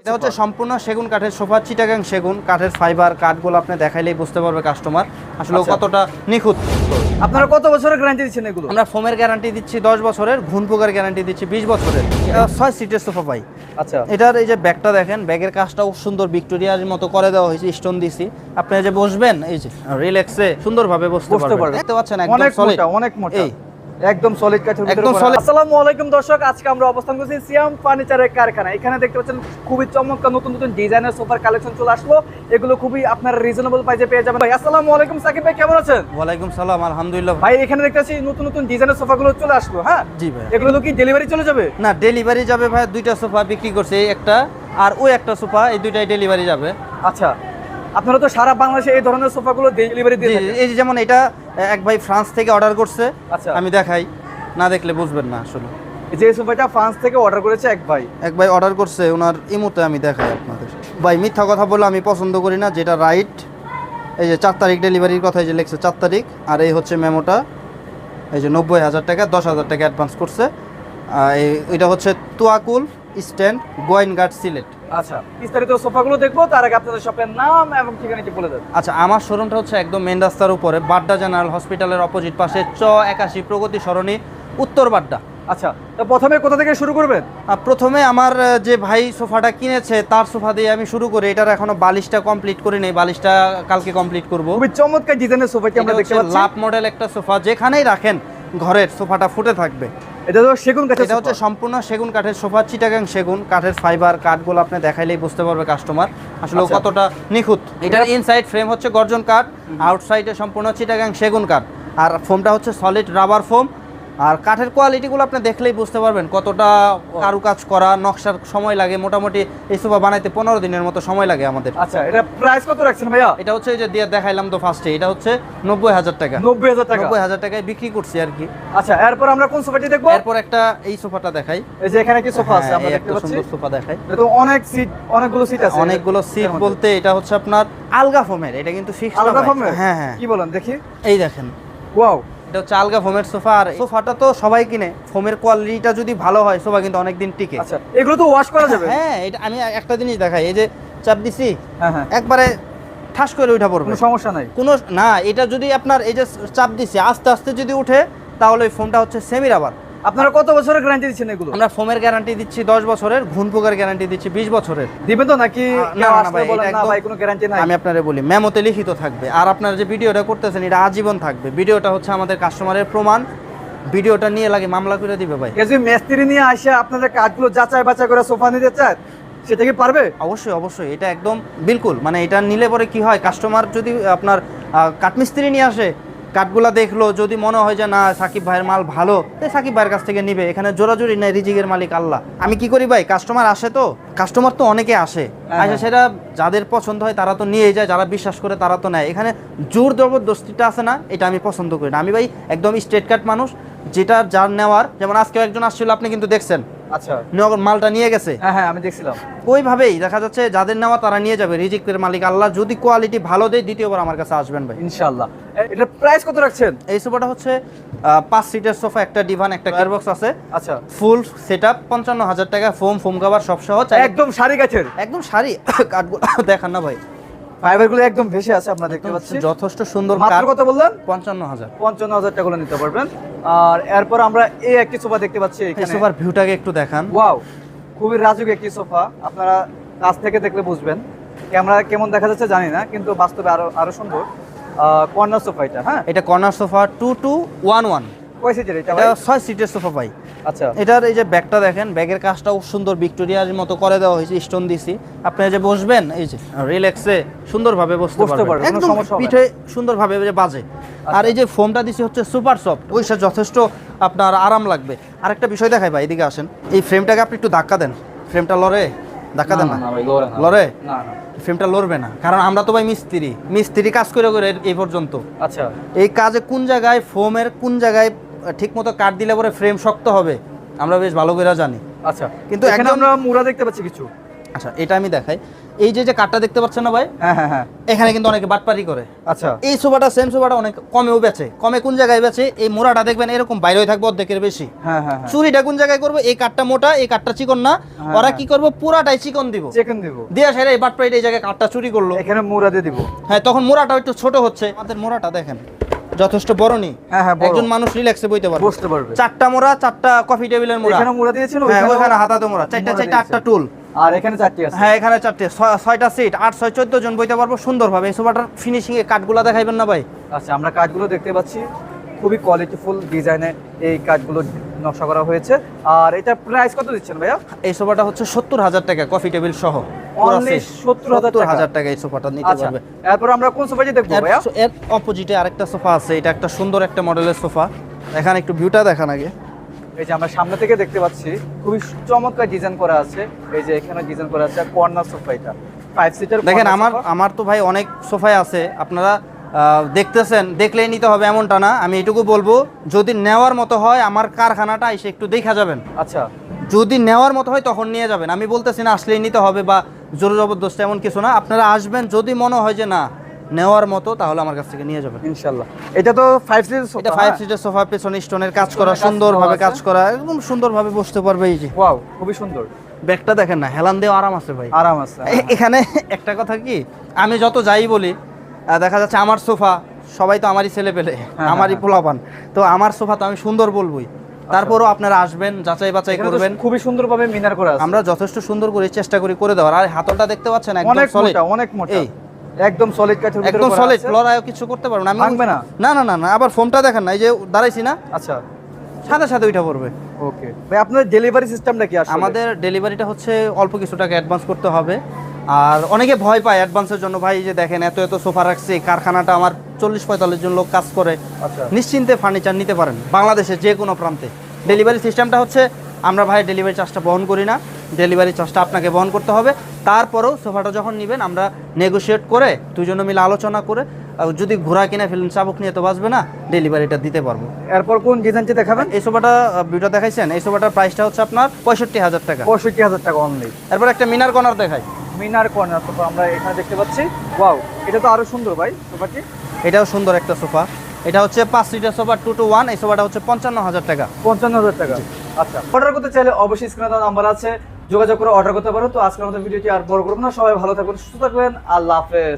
এটা হচ্ছে সম্পূর্ণ সেগুন কাঠের সোফা, চিটাগাং সেগুন কাঠের ফাইবার। কাঠগুলো আপনি দেখাইলেই বুঝতে পারবে কাস্টমার আসলে কতটা নিখুঁত। আপনারা কত বছরের গ্যারান্টি দিচ্ছেন এগুলো? আমরা ফোমের গ্যারান্টি দিচ্ছি 10 বছরের, ঘুণ পোকার গ্যারান্টি দিচ্ছি 20 বছরের। 6 সিটের সোফা পাই। আচ্ছা, এটার এই যে ব্যাগটা দেখেন, ব্যাগের কাজটাও সুন্দর ভিক্টোরিয়ার মতো করে দেওয়া হয়েছে, স্টোন দিছি। আপনি যে বসবেন এই যে রিল্যাক্সে সুন্দরভাবে বসতে পারবেন। দেখতে পাচ্ছেন একদম সলিড, অনেক মোটা, এই একদম সলিড কাঠের ভিতরে একদম করা। solid। আসসালামু আলাইকুম দর্শক, আজকে আমরা অবস্থান করছি সিয়াম ফার্নিচারের কারখানা। এখানে দেখতে পাচ্ছেন খুবই চমৎকার নতুন নতুন ডিজাইনের সোফার কালেকশন চলে আসলো। এগুলো খুবই আপনারা রিজনেবল প্রাইসে পেয়ে যাবেন। ভাই আসসালামু আলাইকুম, সাকিব ভাই কেমন আছেন? ওয়ালাইকুম সালাম, আলহামদুলিল্লাহ। ভাই এখানে দেখতে পাচ্ছি নতুন নতুন ডিজাইনের সোফাগুলো চলে আসলো। হ্যাঁ জি ভাই। এগুলো কি ডেলিভারি চলে যাবে? না, ডেলিভারি যাবে ভাই। দুইটা সোফা বিক্রি করছে, এই একটা আর ওই একটা সোফা, এই দুইটাই ডেলিভারি যাবে। আচ্ছা, আপনারা তো সারা বাংলাদেশে এই ধরনের সোফাগুলো ডেলিভারি দিয়ে থাকেন। এই যে যেমন এটা এক ভাই ফ্রান্স থেকে অর্ডার করছে। আচ্ছা, আমি দেখাই, না দেখলে বুঝবেন না আসলে। যে সোফাটা ফ্রান্স থেকে অর্ডার করেছে এক ভাই অর্ডার করছে, ওনার ইমোতে আমি দেখাই আপনাদের। ভাই মিথ্যা কথা বলে আমি পছন্দ করি না, যেটা রাইট। এই যে 4 তারিখ ডেলিভারির কথা, এই যে লেখছে 4 তারিখ। আর এই হচ্ছে মেমোটা, এই যে 90,000 টাকা, 10,000 টাকা অ্যাডভান্স করছে। এটা হচ্ছে তুয়াকুল স্ট্যান্ড, গোয়েনঘাট, সিলেট। আচ্ছা, বিস্তারিত সোফাগুলো দেখবো তার আগে আপনাদের শপের নাম এবং ঠিকানাটি বলে দেন। আচ্ছা, আমার শোরুমটা হচ্ছে একদম মেন রাস্তার উপরে, বাড্ডা জেনারেল হসপিটালের অপোজিট পাশে, 81 প্রগতি সরণি, উত্তর বাড্ডা। আচ্ছা, তো প্রথমে কোথা থেকে শুরু করবেন? প্রথমে আমার যে ভাই সোফাটা কিনেছে তার সোফা দিয়ে আমি শুরু করি। এটার এখনো বালিশটা কমপ্লিট করি নাই, বালিশটা কালকে কমপ্লিট করব। খুবই চমৎকার ডিজাইনের সোফাটি আমরা দেখতে পাচ্ছি। লাভ মডেল একটা সোফা, যেখানেই রাখেন ঘরের সোফাটা ফুটে থাকবে। এটা তো সেগুন কাঠের, এটা হচ্ছে সম্পূর্ণ সেগুন কাঠের সোফা, চিটাগাং সেগুন কাঠের ফাইবার। কাঠগুলো আপনি দেখাইলেই বুঝতে পারবে কাস্টমার আসলে কতটা নিখুঁত। এটার ইনসাইড ফ্রেম হচ্ছে গর্জন কাঠ, আউটসাইডে সম্পূর্ণ চিটাগাং সেগুন কাঠ, আর ফোমটা হচ্ছে সলিড রাবার ফোম। আর কাঠের কোয়ালিটিগুলো আপনি দেখলেই বুঝতে পারবেন কতটা কারুকাজ করা, নকশার সময় লাগে। মোটামুটি এই সোফা বানাইতে 15 দিনের মতো সময় লাগে আমাদের। আচ্ছা, এটা প্রাইস কত রাখছেন ভাইয়া? এটা হচ্ছে যে দিয়ে দেখাইলাম তো ফার্স্টে, এটা হচ্ছে 90,000 টাকা। 90,000 টাকা, 90,000 টাকায় বিক্রি করছি আর কি। আচ্ছা, এরপর আমরা কোন সোফাটি দেখবো? এরপর একটা এই সোফাটা দেখাই। এই যে এখানে কি সোফা আছে আমরা হ্যাঁ, দেখতে একটা পাচ্ছি। সুন্দর সোফা দেখাই। এটা তো অনেক সিট, অনেকগুলো সিট আছে। অনেকগুলো সিট বলতে এটা হচ্ছে আপনার আলগা ফোমের, এটা কিন্তু ফিক্সড আলগা ফোমের? হ্যাঁ হ্যাঁ, কি বলেন দেখি। এই দেখেন, ওয়াও, এটা হচ্ছে আলগা ফোমের সোফা। আর সোফাটা তো সবাই কিনে, ফোমের কোয়ালিটিটা যদি ভালো হয় সোফা কিন্তু অনেকদিন টিকে। আচ্ছা, এগুলো তো ওয়াশ করা যাবে? হ্যাঁ, এটা আমি একটা জিনিস দেখাই, এই যে চাপ দিছি, হ্যাঁ হ্যাঁ, একবারে ঠাস করে উঠা পড়বে, কোনো সমস্যা নাই। কোনো না। এটা যদি আপনার এই যে চাপ দিছি আস্তে আস্তে যদি উঠে, তাহলে ওই ফোমটা হচ্ছে সেমি রাবার। আপনারা কত বছরের গ্যারান্টি দিচ্ছেন এগুলো? আমরা ফোমের গ্যারান্টি দিচ্ছি 10 বছরের, ঘুণ পোকার গ্যারান্টি দিচ্ছি 20 বছরের। দিবেন তো নাকি? না, কেউ না আসলে ভাই, বলেন এটা না একদম- ভাই কোনো গ্যারান্টি নাই। আমি আপনারে বলি, মেমোতে লিখিত থাকবে। আর আপনারা যে ভিডিওটা করতেছেন এটা আজীবন থাকবে। ভিডিওটা হচ্ছে আমাদের কাস্টমারের প্রমাণ। ভিডিওটা নিয়ে লাগে মামলা করে দিবে ভাই। কেউ যদি মিস্ত্রি নিয়ে আসে আপনাদের কাঠগুলো যাচাই বাছাই করে সোফা নিতে চায়, সেটা কি পারবে? অবশ্যই অবশ্যই, এটা একদম বিলকুল। মানে এটা নিলে পরে কি হয়, কাস্টমার যদি আপনার কাঠমিস্ত্রি নিয়ে আসে, কাঠগুলা দেখলো, যদি মনে হয় যে না সাকিব ভাইয়ের মাল ভালো, তাই সাকিব ভাইয়ের কাছ থেকে নিবে। এখানে জোরাজুরি নাই, রিজিকের মালিক আল্লাহ। আমি কি করি ভাই, কাস্টমার আসে তো, কাস্টমার তো অনেকে আসে, আসে সেটা যাদের পছন্দ হয় তারা তো নিয়ে যায়, যারা বিশ্বাস করে তারা তো নেয়। এখানে জোর জবরদস্তিটা আছে না, এটা আমি পছন্দ করি না। আমি ভাই একদম স্ট্রেট কাট মানুষ, যেটা যার নেওয়ার। যেমন আজকেও একজন আসছিল, আপনি কিন্তু দেখছেন, আচ্ছা, মালটা নিয়ে গেছে। হ্যাঁ হ্যাঁ, আমি দেখছিলাম। ওইভাবেই দেখা যাচ্ছে যাদের নেওয়া তারা নিয়ে যাবে, রিজিকের মালিক আল্লাহ। যদি কোয়ালিটি ভালো দেয়, দ্বিতীয়বার আমার কাছে আসবেন ভাই ইনশাআল্লাহ। এটা প্রাইস কত রাখছেন? এই সোফাটা হচ্ছে 5 সিটের সোফা, একটা ডিভান, একটা গিয়ারবক্স আছে। আচ্ছা, ফুল সেটআপ 55,000 টাকা, ফোম কভার সব সহ। একদম শাড়ি কাঠের, একদম শাড়ি। কাঠগুলো দেখান না ভাই, ফাইবারগুলো একদম ভেসে আছে, আপনারা দেখতে পাচ্ছেন। যথেষ্ট সুন্দর মাত্র কাঠ। কত বললেন? 55,000। 55,000 টাকা নিতে পারবেন। আর এরপর আমরা এই একটি সোফা দেখতে পাচ্ছি এই এখানে। সোফার ভিউটাকে একটু দেখান। ওয়াও, খুবই রাজুক একটি সোফা। আপনারা কাছ থেকে দেখলে বুঝবেন। ক্যামেরা কেমন দেখা যাচ্ছে জানি না, কিন্তু বাস্তবে আরো সুন্দর। কর্নার সোফা এটা। হ্যাঁ, এটা কর্নার সোফা 2211। কয় সিটের এটা? এটা 6 সিটের সোফা ভাই। আচ্ছা, এটার এই যে ব্যাগটা দেখেন, ব্যাগের কাজটাও সুন্দর ভিক্টোরিয়ার মতো করে দেওয়া হয়েছে, স্টোন দিছি। আপনি যে বসবেন এই যে রিল্যাক্সে সুন্দরভাবে বসতে পারবেন, কোনো একদম সমস্যা হবে না। পিঠে সুন্দরভাবে যে বাজে। আর এই যে ফোমটা দিছি হচ্ছে সুপার সফট, ওইটা যথেষ্ট আপনার আরাম লাগবে। আরেকটা বিষয় দেখাই ভাই, এদিকে আসেন। এই ফ্রেমটাকে আপনি একটু ধাক্কা দেন, ফ্রেমটা লড়ে, ধাক্কা দেন না, লড়ে। না না, ফ্রেমটা লড়বে না, কারণ আমরা তো ভাই মিস্ত্রি কাজ করে করে এই পর্যন্ত। আচ্ছা, এই কাজে কোন জায়গায় ফোমের কোন জায়গায় ঠিক মতো কাট দিলে পরে ফ্রেম শক্ত হবে আমরা বেশ ভালো করে জানি। আচ্ছা, কিন্তু এখানে একদম আমরা মুড়া দেখতে পাচ্ছি কিছু। আচ্ছা এটা আমি দেখাই, এই যে কাঠটা দেখতে পাচ্ছেন না ভাই, হ্যাঁ হ্যাঁ হ্যাঁ। এখানে কিন্তু অনেকে বাটপারি করে। আচ্ছা এই সোফাটা সেম সোফাটা অনেক কমেও বেচে। কমে কোন জায়গায় বেচে, এই মোড়াটা দেখবেন এরকম বাইরে থাকবে অর্ধেকের বেশি। হ্যাঁ হ্যাঁ হ্যাঁ। চুরিটা কোন জায়গায় করবে, এই কাঠটা মোটা এই কাঠটা চিকন না, হ্যাঁ, ওরা হ্যাঁ। কি করবে পুরাটাই চিকন দিব, চিকেন দিব, দিয়া সেরে এই বাটপারিটা এই জায়গায় কাঠটা চুরি করলো, এখানে মুড়া দিয়ে দিব। হ্যাঁ তখন মোড়াটা একটু ছোট হচ্ছে। আমাদের মোড়াটা দেখেন যথেষ্ট বড় নি, হ্যাঁ হ্যাঁ, বড়। একজন মানুষ রিল্যাক্সে বইতে পারবে, বসতে পারবে। চারটা মোড়া, চারটা কফি টেবিলের মোড়া, এখানে মুড়া দিয়েছিল, হ্যাঁ ওখানে হাতাতে মোড়া, চারটা চারটা আটটা টুল, আর এখানে চারটি আছে। হ্যাঁ এখানে চারটে, ছয়টা সিট, 8 6 14 জন বইতে পারবো সুন্দরভাবে। এই সোফাটার ফিনিশিং এ কাঠগুলা দেখাইবেন না ভাই? আচ্ছা আমরা কাঠগুলো দেখতে পাচ্ছি, খুবই কোয়ালিটিফুল ডিজাইনে এই কাঠগুলো নকশা করা হয়েছে। আর এটা প্রাইস কত দিচ্ছেন ভাইয়া? এই সোফাটা হচ্ছে 70,000 টাকা কফি টেবিল সহ, Only 70,000 টাকা এই সোফাটা নিতে আচ্ছা পারবে। এরপর আমরা কোন সোফাটি দেখবো ভাইয়া? এর অপোজিটে আরেকটা সোফা আছে, এটা একটা সুন্দর একটা মডেলের সোফা। এখানে একটু ভিউটা দেখান আগে। এই যে আমরা সামনে থেকে দেখতে পাচ্ছি, খুবই চমৎকার ডিজাইন করা আছে। এই যে এখানে ডিজাইন করা আছে কর্নার সোফা, এটা 5 সিটার। দেখেন আমার তো ভাই অনেক সোফায় আছে, আপনারা দেখতেছেন, দেখলেই নিতে হবে এমনটা না। আমি এটুকু বলবো, যদি নেওয়ার মতো হয় আমার কারখানাটা এসে একটু দেখা যাবেন। আচ্ছা যদি নেওয়ার মতো হয় তখন নিয়ে যাবেন, আমি বলতেছি না আসলেই নিতে হবে বা জোর জবরদস্ত এমন কিছু না। আপনারা আসবেন, যদি মনে হয় যে না নেওয়ার মতো তাহলে আমার কাছ থেকে নিয়ে যাবেন ইনশাআল্লাহ। এটা তো 5 সিটার সোফা, এটা 5 সিটের সোফা, পেছনে স্টোনের কাজ করা, সুন্দরভাবে কাজ করা, একদম সুন্দরভাবে বসতে পারবে। এই যে ওয়াও খুবই সুন্দর, ব্যাগটা দেখেন না, হেলান দিয়ে আরাম আছে ভাই, আরাম আছে। এখানে একটা কথা কি, আমি যত যাই বলি দেখা যাচ্ছে আমার সোফা, সবাই তো আমারই ছেলে পেলে, আমারই পোলাপান, তো আমার সোফা তো আমি সুন্দর বলবই। তারপরও আপনারা আসবেন, যাচাই বাছাই করবেন। খুবই সুন্দরভাবে মিনার করা আছে, আমরা যথেষ্ট সুন্দর করে চেষ্টা করি করে দেওয়ার। আর হাতলটা দেখতে পাচ্ছেন একদম অনেক সলিড, মোটা, অনেক মোটা, এই একদম সলিড কাঠের ভিতরে একদম করা সলিড, আছে। ফ্লোরায়ও কিছু করতে পারবেন না, ভাঙবে না? না না না না। আবার ফোমটা দেখেন না, এই যে দাঁড়াইছি না, আচ্ছা সাথে সাথে ওইটা পড়বে। ওকে ভাই, আপনাদের ডেলিভারি সিস্টেমটা কি আসলে? আমাদের ডেলিভারিটা হচ্ছে অল্প কিছু টাকা অ্যাডভান্স করতে হবে। আর অনেকে ভয় পায় অ্যাডভান্সের জন্য, ভাই এই যে দেখেন এত এত সোফা রাখছে, কারখানাটা আমার 40-45 জন লোক কাজ করে, আচ্ছা নিশ্চিন্তে ফার্নিচার নিতে পারেন বাংলাদেশের যে কোনো প্রান্তে। ডেলিভারি সিস্টেমটা হচ্ছে, আমরা ভাই ডেলিভারি চার্জটা বহন করি না, ডেলিভারি চার্জটা আপনাকে বহন করতে হবে। তারপরেও সোফাটা যখন নেবেন আমরা নেগোশিয়েট করে দুজনে মিলে আলোচনা করে, যদি ঘোরা কিনে ফেলেন চাবুক নিয়ে তো বাঁচবে না, ডেলিভারিটা দিতে পারবো। এরপর কোন ডিজাইনটি দেখাবেন? এই সোফাটা ভিডিও দেখাইছেন, এই সোফাটার প্রাইসটা হচ্ছে আপনার 65,000 টাকা। 65,000 টাকা অনলি। এরপর একটা মিনার কর্নার দেখাই, মিনার কর্নার সোফা আমরা এখানে দেখতে পাচ্ছি। ওয়াও, এটা তো আরো সুন্দর ভাই সোফাটি। এটাও সুন্দর একটা সোফা। এটা হচ্ছে 5 সিটার সোফা 2 to 1। এই সোফাটা হচ্ছে 55,000 টাকা। 55,000 টাকা। আচ্ছা, অর্ডার করতে চাইলে অবশ্যই স্ক্রিনে দেওয়া নাম্বার আছে, যোগাযোগ করে অর্ডার করতে পারো। তো আজকের মতো ভিডিওটি আর বড় করব না, সবাই ভালো থাকবেন, সুস্থ থাকবেন, আল্লাহ হাফেজ।